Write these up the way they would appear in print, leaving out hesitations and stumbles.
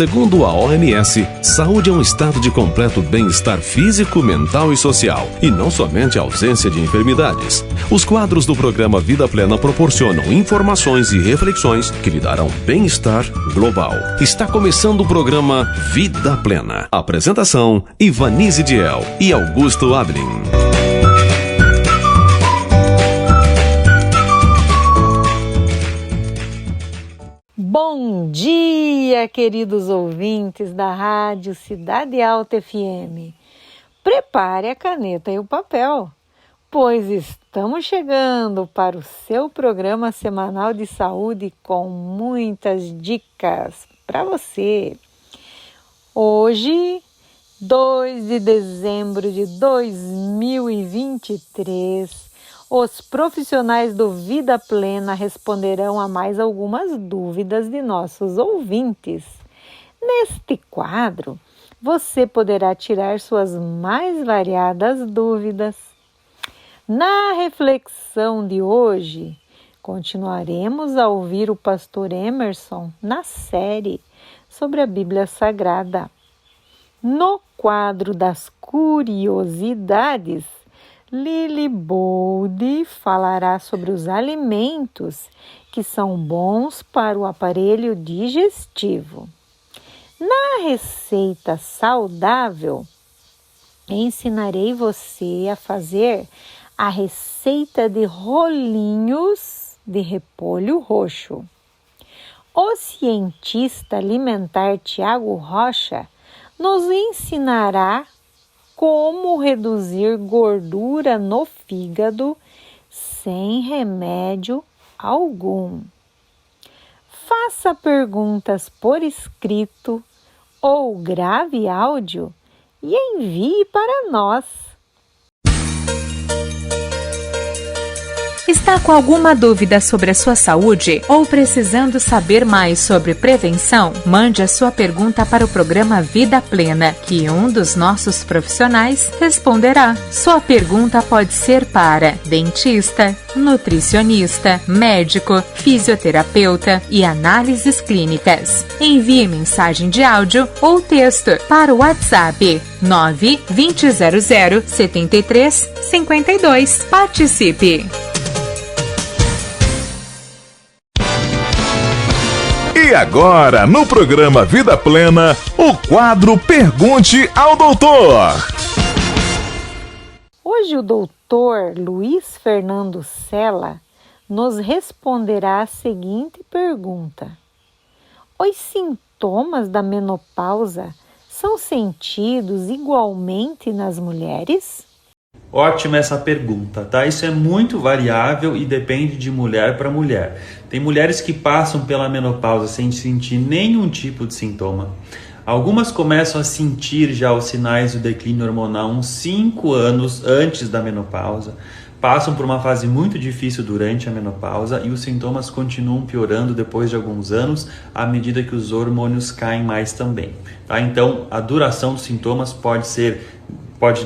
Segundo a OMS, saúde é um estado de completo bem-estar físico, mental e social, e não somente a ausência de enfermidades. Os quadros do programa Vida Plena proporcionam informações e reflexões que lhe darão bem-estar global. Está começando o programa Vida Plena. Apresentação: Ivanise Diel e Augusto Ablin. Bom dia, queridos ouvintes da Rádio Cidade Alta FM. Prepare a caneta e o papel, pois estamos chegando para o seu programa semanal de saúde com muitas dicas para você. Hoje, 2 de dezembro de 2023, os profissionais do Vida Plena responderão a mais algumas dúvidas de nossos ouvintes. Neste quadro, você poderá tirar suas mais variadas dúvidas. Na reflexão de hoje, continuaremos a ouvir o pastor Emerson na série sobre a Bíblia Sagrada. No quadro das curiosidades, Lili Bold falará sobre os alimentos que são bons para o aparelho digestivo. Na receita saudável, ensinarei você a fazer a receita de rolinhos de repolho roxo. O cientista alimentar Tiago Rocha nos ensinará como reduzir gordura no fígado sem remédio algum. Faça perguntas por escrito ou grave áudio e envie para nós. Está com alguma dúvida sobre a sua saúde ou precisando saber mais sobre prevenção? Mande a sua pergunta para o programa Vida Plena, que um dos nossos profissionais responderá. Sua pergunta pode ser para dentista, nutricionista, médico, fisioterapeuta e análises clínicas. Envie mensagem de áudio ou texto para o WhatsApp 92000 7352. Participe! E agora, no programa Vida Plena, o quadro Pergunte ao Doutor. Hoje o doutor Luiz Fernando Sela nos responderá a seguinte pergunta: os sintomas da menopausa são sentidos igualmente nas mulheres? Ótima essa pergunta, tá? Isso é muito variável e depende de mulher para mulher. Tem mulheres que passam pela menopausa sem sentir nenhum tipo de sintoma. Algumas começam a sentir já os sinais do declínio hormonal uns 5 anos antes da menopausa, passam por uma fase muito difícil durante a menopausa e os sintomas continuam piorando depois de alguns anos à medida que os hormônios caem mais também, tá? Então, a duração dos sintomas pode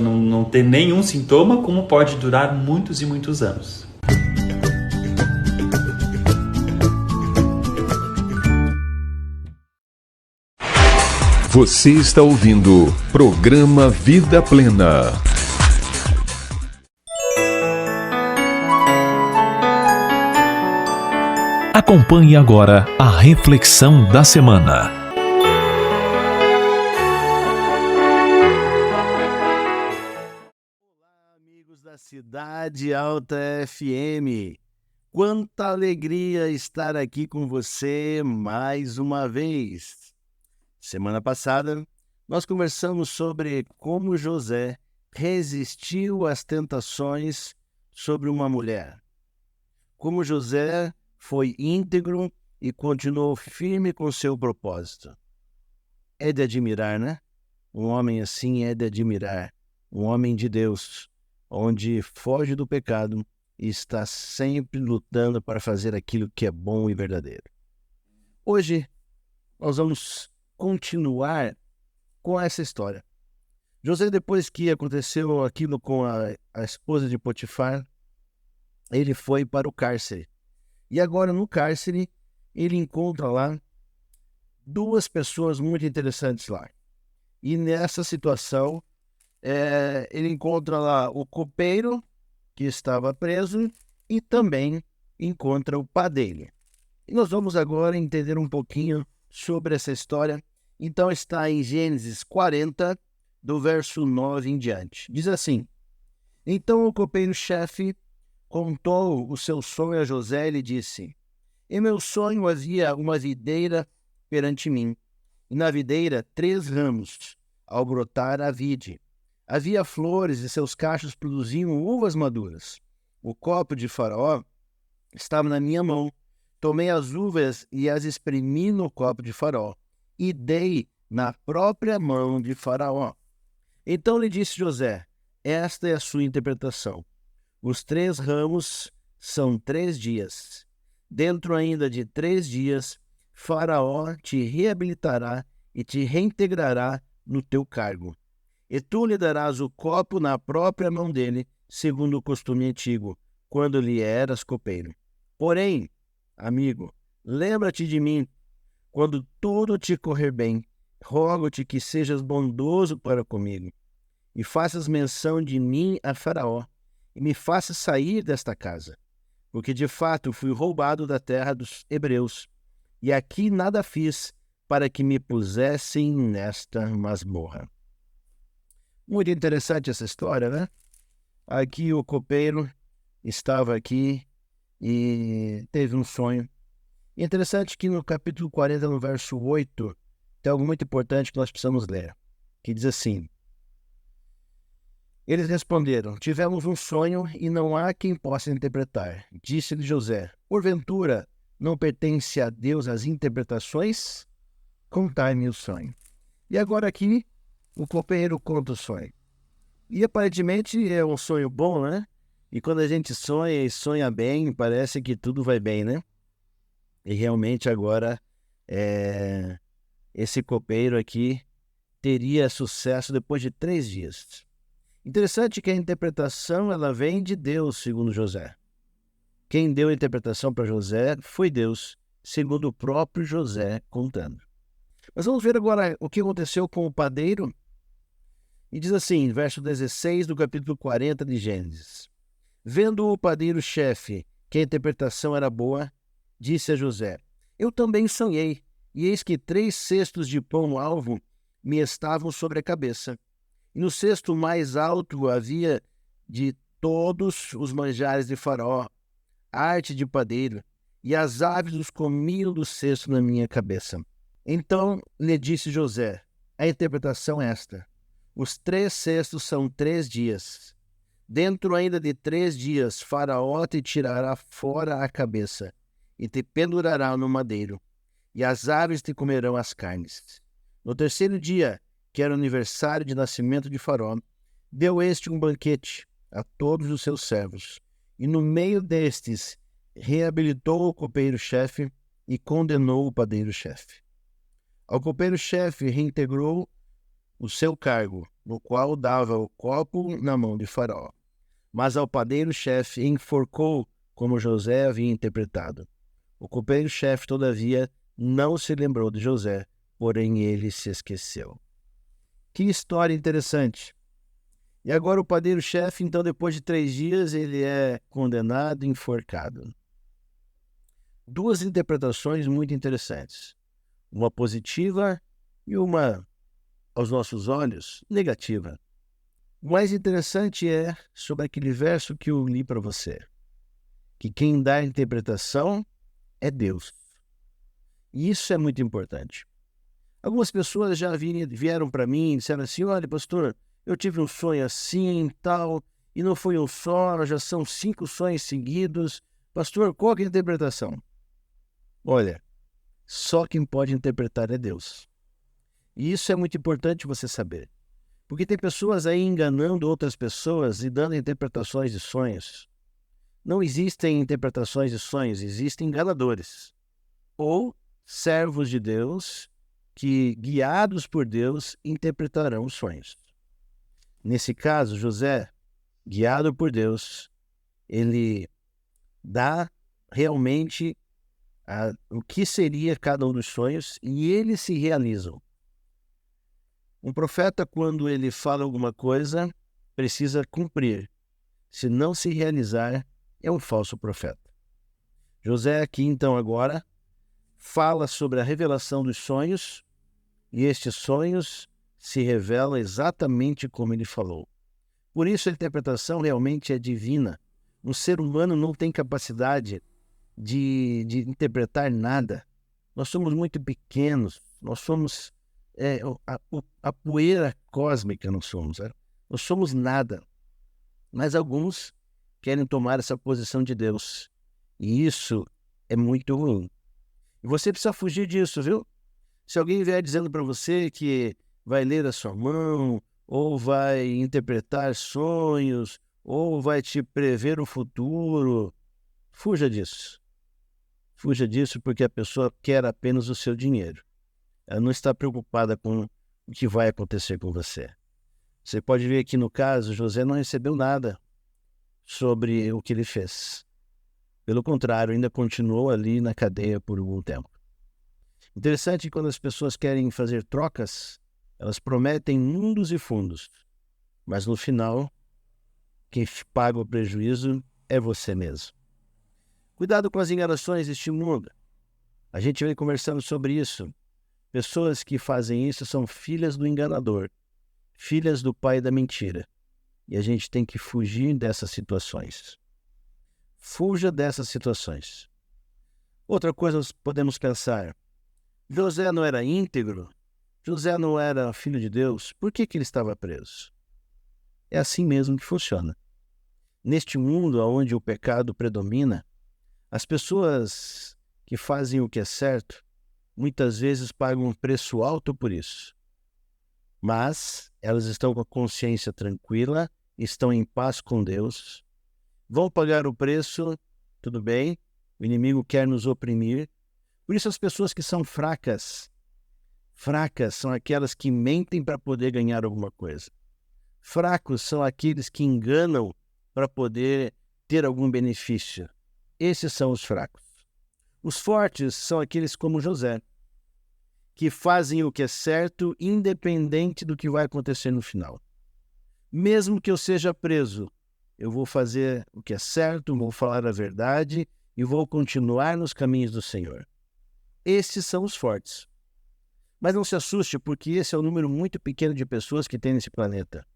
não ter nenhum sintoma, como pode durar muitos e muitos anos. Você está ouvindo Programa Vida Plena. Acompanhe agora a reflexão da semana. Cidade Alta FM, quanta alegria estar aqui com você mais uma vez. Semana passada, nós conversamos sobre como José resistiu às tentações sobre uma mulher. Como José foi íntegro e continuou firme com seu propósito. É de admirar, né? Um homem assim é de admirar, um homem de Deus, onde foge do pecado e está sempre lutando para fazer aquilo que é bom e verdadeiro. Hoje, nós vamos continuar com essa história. José, depois que aconteceu aquilo com a esposa de Potifar, ele foi para o cárcere. E agora, no cárcere, ele encontra lá duas pessoas muito interessantes lá. E nessa situação, ele encontra lá o copeiro, que estava preso, e também encontra o padeiro. E nós vamos agora entender um pouquinho sobre essa história. Então está em Gênesis 40, do verso 9 em diante. Diz assim: Então o copeiro-chefe contou o seu sonho a José e lhe disse: Em meu sonho havia uma videira perante mim, e na videira 3 ramos, ao brotar a vide. Havia flores e seus cachos produziam uvas maduras. O copo de Faraó estava na minha mão. Tomei as uvas e as espremi no copo de Faraó, e dei na própria mão de Faraó. Então lhe disse José: Esta é a sua interpretação. Os 3 ramos são 3 dias. Dentro ainda de 3 dias, Faraó te reabilitará e te reintegrará no teu cargo. E tu lhe darás o copo na própria mão dele, segundo o costume antigo, quando lhe eras copeiro. Porém, amigo, lembra-te de mim, quando tudo te correr bem, rogo-te que sejas bondoso para comigo, e faças menção de mim a Faraó, e me faças sair desta casa, porque de fato fui roubado da terra dos hebreus, e aqui nada fiz para que me pusessem nesta masmorra. Muito interessante essa história, né? Aqui o copeiro estava aqui e teve um sonho. E interessante que no capítulo 40, no verso 8, tem algo muito importante que nós precisamos ler, que diz assim: Eles responderam: Tivemos um sonho e não há quem possa interpretar. Disse-lhe José: Porventura, não pertence a Deus as interpretações? Contai-me o sonho. E agora aqui, o copeiro conta o sonho. E aparentemente é um sonho bom, né? E quando a gente sonha e sonha bem, parece que tudo vai bem, né? E realmente agora, esse copeiro aqui teria sucesso depois de 3 dias. Interessante que a interpretação ela vem de Deus, segundo José. Quem deu a interpretação para José foi Deus, segundo o próprio José contando. Mas vamos ver agora o que aconteceu com o padeiro. E diz assim, verso 16 do capítulo 40 de Gênesis: Vendo o padeiro-chefe que a interpretação era boa, disse a José: Eu também sonhei, e eis que 3 cestos de pão-alvo me estavam sobre a cabeça. E no cesto mais alto havia de todos os manjares de Faraó, arte de padeiro, e as aves os comiam do cesto na minha cabeça. Então lhe disse José: A interpretação é esta: os 3 cestos são 3 dias. Dentro ainda de 3 dias, Faraó te tirará fora a cabeça e te pendurará no madeiro, e as aves te comerão as carnes. No 3º dia, que era o aniversário de nascimento de Faraó, deu este um banquete a todos os seus servos, e no meio destes reabilitou o copeiro-chefe e condenou o padeiro-chefe. Ao copeiro-chefe reintegrou o seu cargo, no qual dava o copo na mão de Faraó. Mas ao padeiro-chefe enforcou, como José havia interpretado. O copeiro-chefe, todavia, não se lembrou de José, porém ele se esqueceu. Que história interessante! E agora o padeiro-chefe, então, depois de 3 dias, ele é condenado e enforcado. 2 interpretações muito interessantes. Uma positiva e uma, aos nossos olhos, negativa. O mais interessante é sobre aquele verso que eu li para você, que quem dá a interpretação é Deus. E isso é muito importante. Algumas pessoas já vieram para mim e disseram assim: olha, pastor, eu tive um sonho assim e tal, e não foi um só, já são 5 sonhos seguidos. Pastor, qual que é a interpretação? Olha, só quem pode interpretar é Deus. E isso é muito importante você saber. Porque tem pessoas aí enganando outras pessoas e dando interpretações de sonhos. Não existem interpretações de sonhos, existem enganadores. Ou servos de Deus que, guiados por Deus, interpretarão os sonhos. Nesse caso, José, guiado por Deus, ele dá realmente o que seria cada um dos sonhos e eles se realizam. Um profeta, quando ele fala alguma coisa, precisa cumprir. Se não se realizar, é um falso profeta. José aqui, então, agora, fala sobre a revelação dos sonhos e estes sonhos se revelam exatamente como ele falou. Por isso a interpretação realmente é divina. Um ser humano não tem capacidade de interpretar nada. Nós somos muito pequenos, nós somos a poeira cósmica, nós somos nada. Mas alguns querem tomar essa posição de Deus. E isso é muito ruim. E você precisa fugir disso, viu? Se alguém vier dizendo para você que vai ler a sua mão, ou vai interpretar sonhos, ou vai te prever o futuro, fuja disso. Fuja disso porque a pessoa quer apenas o seu dinheiro. Ela não está preocupada com o que vai acontecer com você. Você pode ver que no caso, José não recebeu nada sobre o que ele fez. Pelo contrário, ainda continuou ali na cadeia por algum tempo. Interessante que quando as pessoas querem fazer trocas, elas prometem mundos e fundos, mas no final, quem paga o prejuízo é você mesmo. Cuidado com as enganações deste mundo. A gente vem conversando sobre isso. Pessoas que fazem isso são filhas do enganador, filhas do pai da mentira. E a gente tem que fugir dessas situações. Fuja dessas situações. Outra coisa podemos pensar. José não era íntegro? José não era filho de Deus? Por que ele estava preso? É assim mesmo que funciona. Neste mundo onde o pecado predomina, as pessoas que fazem o que é certo, muitas vezes pagam um preço alto por isso. Mas elas estão com a consciência tranquila, estão em paz com Deus, vão pagar o preço, tudo bem, o inimigo quer nos oprimir. Por isso as pessoas que são fracas são aquelas que mentem para poder ganhar alguma coisa. Fracos são aqueles que enganam para poder ter algum benefício. Esses são os fracos. Os fortes são aqueles como José, que fazem o que é certo independente do que vai acontecer no final. Mesmo que eu seja preso, eu vou fazer o que é certo, vou falar a verdade e vou continuar nos caminhos do Senhor. Esses são os fortes. Mas não se assuste, porque esse é um número muito pequeno de pessoas que tem nesse planeta.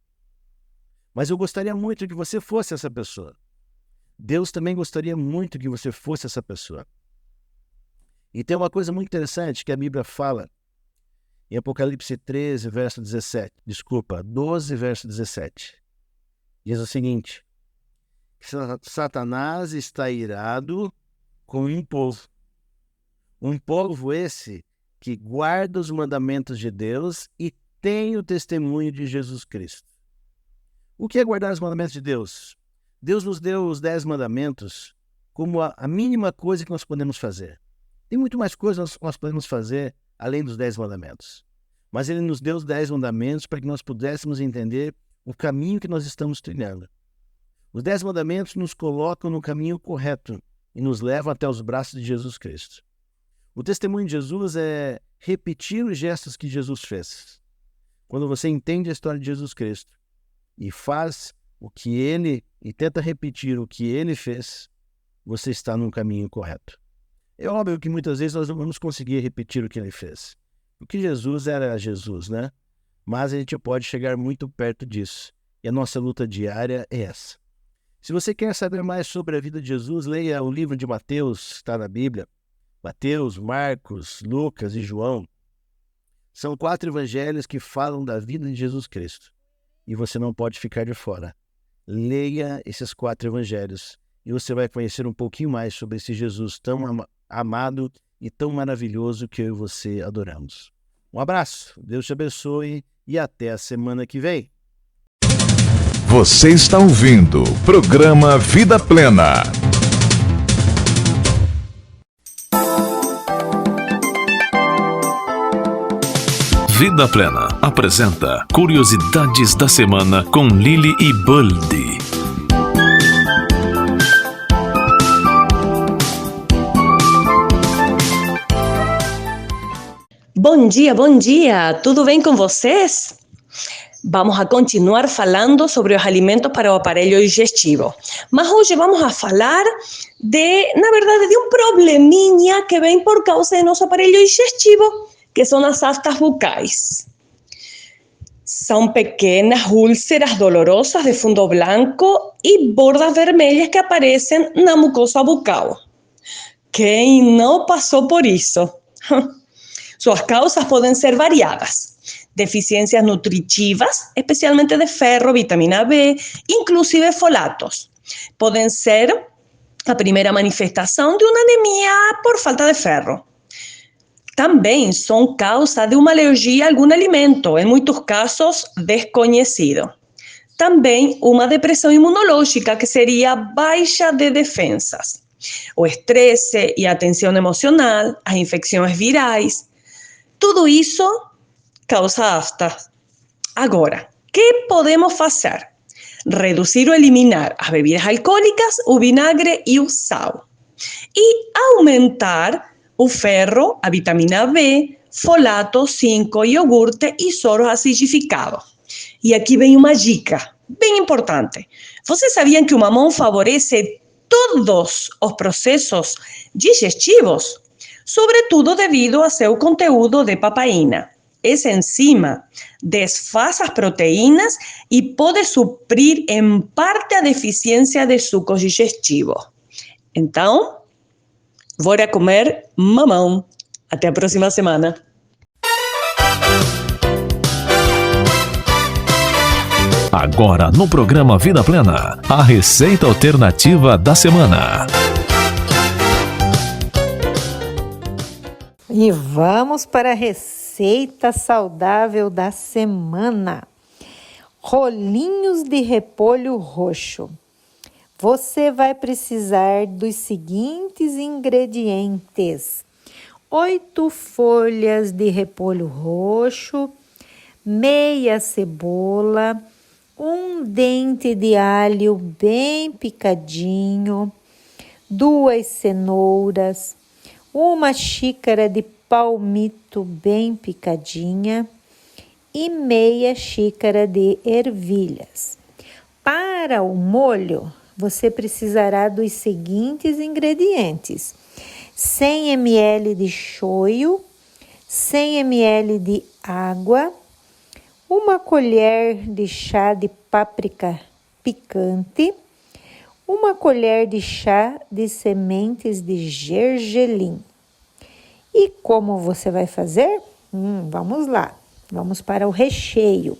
Mas eu gostaria muito que você fosse essa pessoa. Deus também gostaria muito que você fosse essa pessoa. E tem uma coisa muito interessante que a Bíblia fala em Apocalipse 12, verso 17. Diz o seguinte: Satanás está irado com um povo. Um povo esse que guarda os mandamentos de Deus e tem o testemunho de Jesus Cristo. O que é guardar os mandamentos de Deus? Deus nos deu os 10 mandamentos como a mínima coisa que nós podemos fazer. Tem muito mais coisas que nós podemos fazer além dos 10 mandamentos. Mas Ele nos deu os 10 mandamentos para que nós pudéssemos entender o caminho que nós estamos trilhando. Os 10 mandamentos nos colocam no caminho correto e nos levam até os braços de Jesus Cristo. O testemunho de Jesus é repetir os gestos que Jesus fez. Quando você entende a história de Jesus Cristo e faz o que Ele e tenta repetir o que Ele fez, você está no caminho correto. É óbvio que muitas vezes nós não vamos conseguir repetir o que Ele fez. Porque Jesus era Jesus, né? Mas a gente pode chegar muito perto disso. E a nossa luta diária é essa. Se você quer saber mais sobre a vida de Jesus, leia o livro de Mateus, está na Bíblia. Mateus, Marcos, Lucas e João. São 4 evangelhos que falam da vida de Jesus Cristo. E você não pode ficar de fora. Leia esses 4 evangelhos e você vai conhecer um pouquinho mais sobre esse Jesus tão amado e tão maravilhoso que eu e você adoramos. Um abraço, Deus te abençoe e até a semana que vem. Você está ouvindo o programa Vida Plena. Vida Plena apresenta Curiosidades da Semana com Lily e Buldy. Bom dia! Tudo bem com vocês? Vamos a continuar falando sobre os alimentos para o aparelho digestivo. Mas hoje vamos a falar na verdade, de um probleminha que vem por causa do nosso aparelho digestivo, que são as aftas bucais. São pequenas úlceras dolorosas de fundo branco e bordas vermelhas que aparecem na mucosa bucal. Quem não passou por isso? Suas causas podem ser variadas. Deficiências nutritivas, especialmente de ferro, vitamina B, inclusive folatos. Podem ser a primeira manifestação de uma anemia por falta de ferro. Também são causa de uma alergia a algum alimento, em muitos casos desconhecido. Também uma depressão imunológica, que seria baixa de defensas. O estresse e a tensão emocional, as infecções virais, tudo isso causa aftas. Agora, o que podemos fazer? Reduzir ou eliminar as bebidas alcoólicas, o vinagre e o sal. E aumentar o ferro, a vitamina B, folato, zinco, iogurte e soros acidificados. E aqui vem uma dica bem importante. Vocês sabiam que o mamão favorece todos os processos digestivos? Sobretudo devido a seu conteúdo de papaína. Essa enzima desfaz as proteínas e pode suprir em parte a deficiência de sucos digestivos. Então, bora comer mamão. Até a próxima semana. Agora no programa Vida Plena, a receita alternativa da semana. E vamos para a receita saudável da semana. Rolinhos de repolho roxo. Você vai precisar dos seguintes ingredientes: 8 folhas de repolho roxo, meia cebola, um dente de alho bem picadinho, 2 cenouras, uma xícara de palmito bem picadinha e meia xícara de ervilhas. Para o molho, você precisará dos seguintes ingredientes: 100 ml de shoyu, 100 ml de água, uma colher de chá de páprica picante, uma colher de chá de sementes de gergelim. E como você vai fazer? Vamos lá, vamos para o recheio.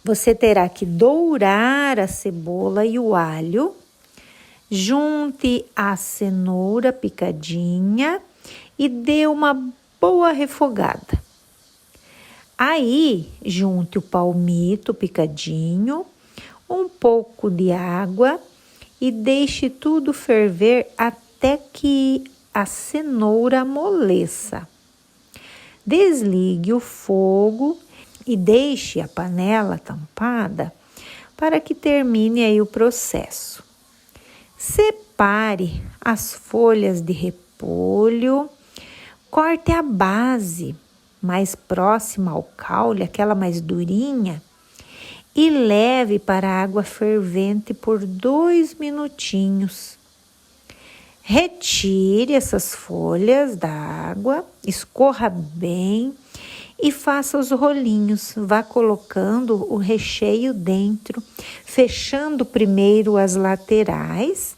Você terá que dourar a cebola e o alho, junte a cenoura picadinha e dê uma boa refogada. Aí, junte o palmito picadinho, um pouco de água e deixe tudo ferver até que a cenoura amoleça. Desligue o fogo e deixe a panela tampada para que termine aí o processo. Separe as folhas de repolho, corte a base mais próxima ao caule, aquela mais durinha, e leve para a água fervente por 2 minutinhos. Retire essas folhas da água, escorra bem e faça os rolinhos. Vá colocando o recheio dentro, fechando primeiro as laterais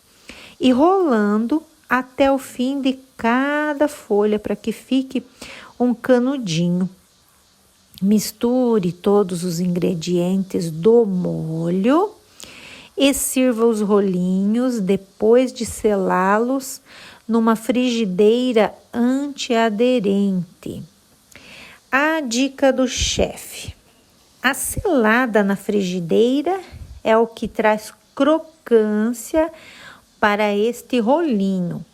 e rolando até o fim de cada folha para que fique um canudinho. Misture todos os ingredientes do molho e sirva os rolinhos depois de selá-los numa frigideira antiaderente. A dica do chefe: a selada na frigideira é o que traz crocância para este rolinho.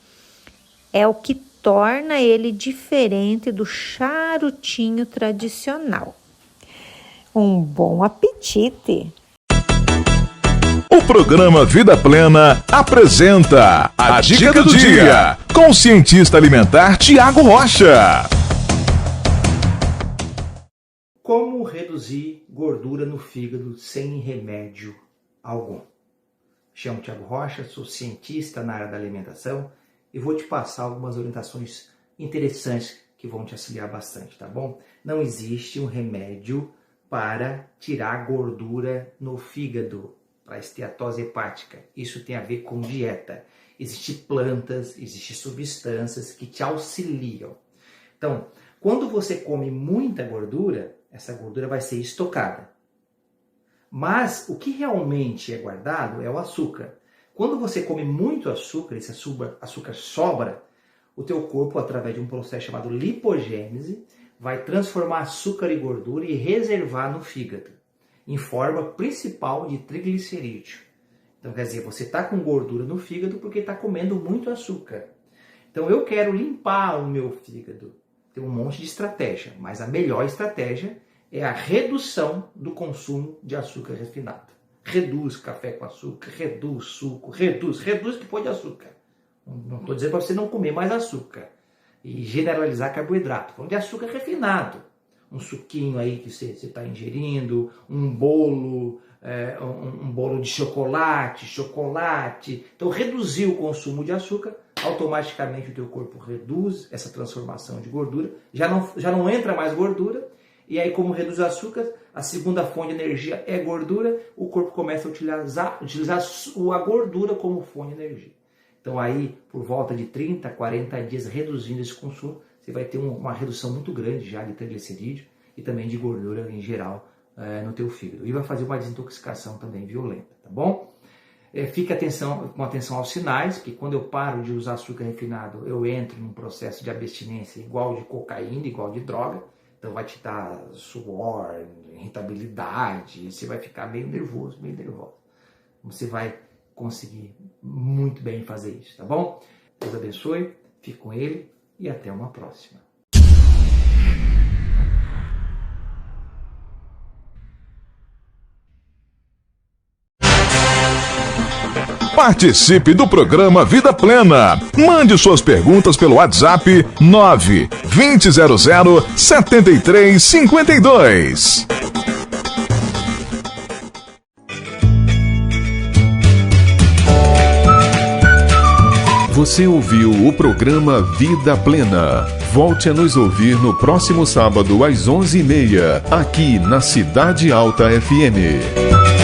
É o que torna ele diferente do charutinho tradicional. Um bom apetite! O programa Vida Plena apresenta a Dica do Dia com o cientista alimentar Tiago Rocha. Como reduzir gordura no fígado sem remédio algum? Chamo Thiago Rocha, sou cientista na área da alimentação e vou te passar algumas orientações interessantes que vão te auxiliar bastante, tá bom? Não existe um remédio para tirar gordura no fígado, para esteatose hepática. Isso tem a ver com dieta. Existem plantas, existem substâncias que te auxiliam. Então, quando você come muita gordura, essa gordura vai ser estocada. Mas o que realmente é guardado é o açúcar. Quando você come muito açúcar, esse açúcar sobra, o teu corpo, através de um processo chamado lipogênese, vai transformar açúcar em gordura e reservar no fígado, em forma principal de triglicerídeo. Então, quer dizer, você está com gordura no fígado porque está comendo muito açúcar. Então, eu quero limpar o meu fígado. Tem um monte de estratégia, mas a melhor estratégia é a redução do consumo de açúcar refinado. Reduz café com açúcar, reduz suco, reduz que pode açúcar. Não estou dizendo para você não comer mais açúcar e generalizar carboidrato. Falando de açúcar refinado. Um suquinho aí que você está ingerindo, um bolo de chocolate. Então, reduzir o consumo de açúcar, automaticamente o teu corpo reduz essa transformação de gordura, já não entra mais gordura, e aí como reduz o açúcar, a segunda fonte de energia é gordura, o corpo começa a utilizar a gordura como fonte de energia. Então aí, por volta de 30, 40 dias reduzindo esse consumo, você vai ter uma redução muito grande já de triglicerídeo e também de gordura em geral no teu fígado. E vai fazer uma desintoxicação também violenta, tá bom? Fique com atenção aos sinais, que quando eu paro de usar açúcar refinado, eu entro num processo de abstinência igual de cocaína, igual de droga. Então vai te dar suor, irritabilidade, você vai ficar meio nervoso, meio nervosa. Você vai conseguir muito bem fazer isso, tá bom? Deus abençoe, fique com ele e até uma próxima. Participe do programa Vida Plena. Mande suas perguntas pelo WhatsApp 920007352. Você ouviu o programa Vida Plena. Volte a nos ouvir no próximo sábado às 11h30, aqui na Cidade Alta FM.